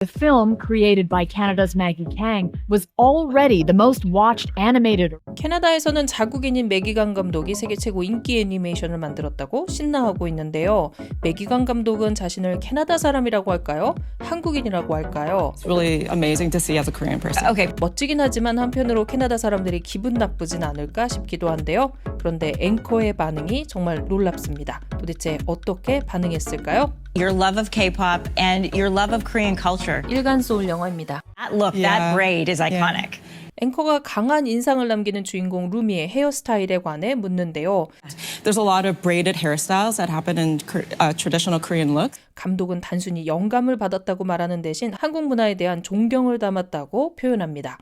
The film, created by Canada's Maggie Kang, was already the most watched animated. 캐나다에서는 자국인인 매기강 감독이 세계 최고 인기 애니메이션을 만들었다고 신나하고 있는데요. 매기강 감독은 자신을 캐나다 사람이라고 할까요? 한국인이라고 할까요? It's really amazing to see as a Korean person. Okay, 멋지긴 하지만 한편으로 캐나다 사람들이 기분 나쁘진 않을까 싶기도 한데요. 그런데 앵커의 반응이 정말 놀랍습니다. 도대체 어떻게 반응했을까요? Your love of K-pop and your love of Korean culture. 일간 소울 영어입니다. That look, that braid is iconic. 앵커가 강한 인상을 남기는 주인공 루미의 헤어스타일에 관해 묻는데요. There's a lot of braided hairstyles that happen in traditional Korean looks. 감독은 단순히 영감을 받았다고 말하는 대신 한국 문화에 대한 존경을 담았다고 표현합니다.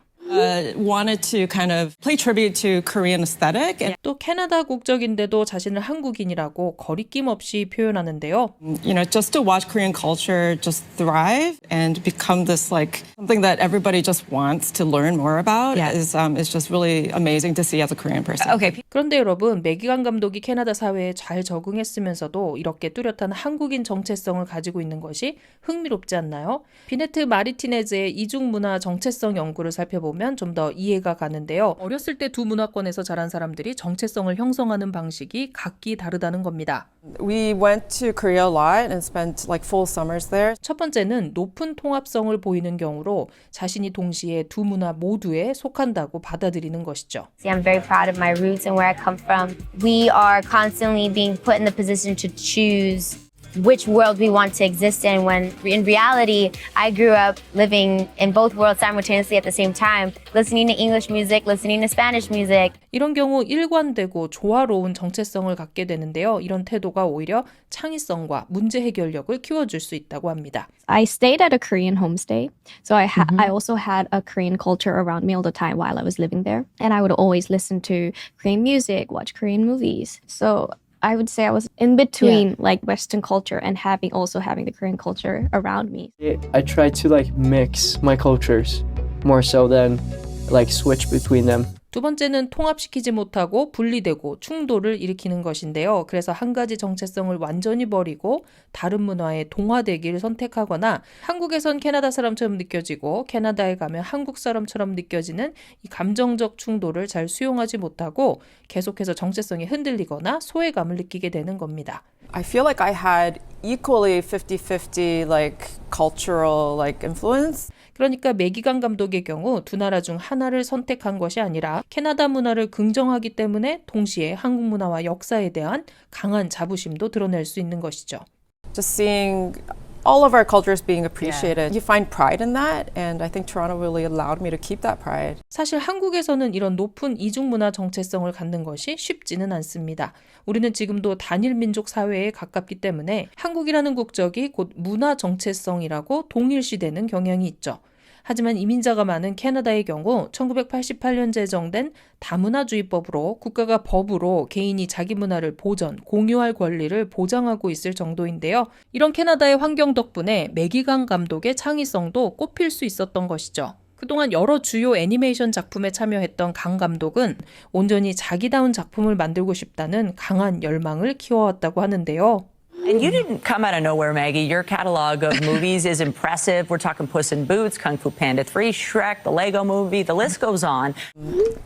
Wanted to kind of play tribute to Korean aesthetic. And, 또 캐나다 국적인데도 자신을 한국인이라고 거리낌 없이 표현하는데요. you know, just to watch Korean culture just thrive and become this like something that everybody just wants to learn more about is just really amazing to see as a Korean person. Okay. 그런데 여러분, 매기강 감독이 캐나다 사회에 잘 적응했으면서도 이렇게 뚜렷한 한국인 정체성을 가지고 있는 것이 흥미롭지 않나요? 비네트 마리티네즈의 이중문화 정체성 연구를 살펴보면 좀 더 이해가 가는데요. 어렸을 때 두 문화권에서 자란 사람들이 정체성을 형성하는 방식이 각기 다르다는 겁니다. We went to Korea a lot and spent like full summers there. 첫 번째는 높은 통합성을 보이는 경우로 자신이 동시에 두 문화 모두에 속한다고 받아들이는 것이죠. I'm very proud of my roots and where I come from. We are constantly being put in the position to choose which world we want to exist in, when in reality, I grew up living in both worlds simultaneously at the same time, listening to English music, listening to Spanish music. 이런 경우 일관되고 조화로운 정체성을 갖게 되는데요. 이런 태도가 오히려 창의성과 문제 해결력을 키워줄 수 있다고 합니다. I stayed at a Korean homestay, so I also had a Korean culture around me all the time while I was living there, and I would always listen to Korean music, watch Korean movies. So I would say I was in between like Western culture and also having the Korean culture around me. I tried to like mix my cultures more so than like switch between them. 두 번째는 통합시키지 못하고 분리되고 충돌을 일으키는 것인데요. 그래서 한 가지 정체성을 완전히 버리고 다른 문화에 동화되기를 선택하거나 한국에선 캐나다 사람처럼 느껴지고 캐나다에 가면 한국 사람처럼 느껴지는 이 감정적 충돌을 잘 수용하지 못하고 계속해서 정체성이 흔들리거나 소외감을 느끼게 되는 겁니다. I feel like I had equally 50-50 like cultural like influence. 그러니까 매기강 감독의 경우 두 나라 중 하나를 선택한 것이 아니라 캐나다 문화를 긍정하기 때문에 동시에 한국 문화와 역사에 대한 강한 자부심도 드러낼 수 있는 것이죠. Just seeing all of our cultures being appreciated. You find pride in that, and I think Toronto really allowed me to keep that pride. 사실 한국에서는 이런 높은 이중문화 정체성을 갖는 것이 쉽지는 않습니다. 우리는 지금도 단일 민족 사회에 가깝기 때문에 한국이라는 국적이 곧 문화 정체성이라고 동일시되는 경향이 있죠. 하지만 이민자가 많은 캐나다의 경우 1988년 제정된 다문화주의법으로 국가가 법으로 개인이 자기 문화를 보전, 공유할 권리를 보장하고 있을 정도인데요. 이런 캐나다의 환경 덕분에 매기강 감독의 창의성도 꽃필 수 있었던 것이죠. 그동안 여러 주요 애니메이션 작품에 참여했던 강 감독은 온전히 자기다운 작품을 만들고 싶다는 강한 열망을 키워왔다고 하는데요. And you didn't come out of nowhere, Maggie. Your catalog of movies is impressive. We're talking Puss in Boots, Kung Fu Panda 3, Shrek, the Lego Movie, the list goes on.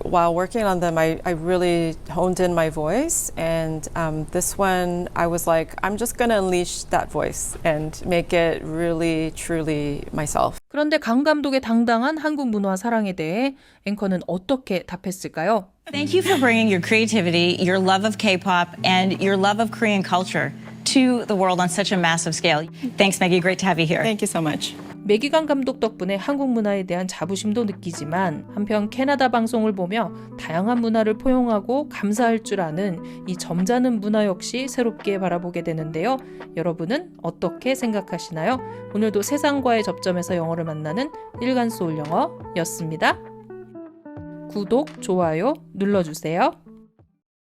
While working on them, I really honed in my voice, and this one, I was like, I'm just going to unleash that voice and make it really, truly myself. 그런데 강 감독의 당당한 한국 문화 사랑에 대해 앵커는 어떻게 답했을까요? Thank you for bringing your creativity, your love of K-pop, and your love of Korean culture to the world on such a massive scale. Thanks, Maggie. Great to have you here. Thank you so much. 매기강 감독 덕분에 한국 문화에 대한 자부심도 느끼지만 한편 캐나다 방송을 보며 다양한 문화를 포용하고 감사할 줄 아는 이 점잖은 문화 역시 새롭게 바라보게 되는데요. 여러분은 어떻게 생각하시나요? 오늘도 세상과의 접점에서 영어를 만나는 일간 소울 영어였습니다. 구독, 좋아요 눌러주세요.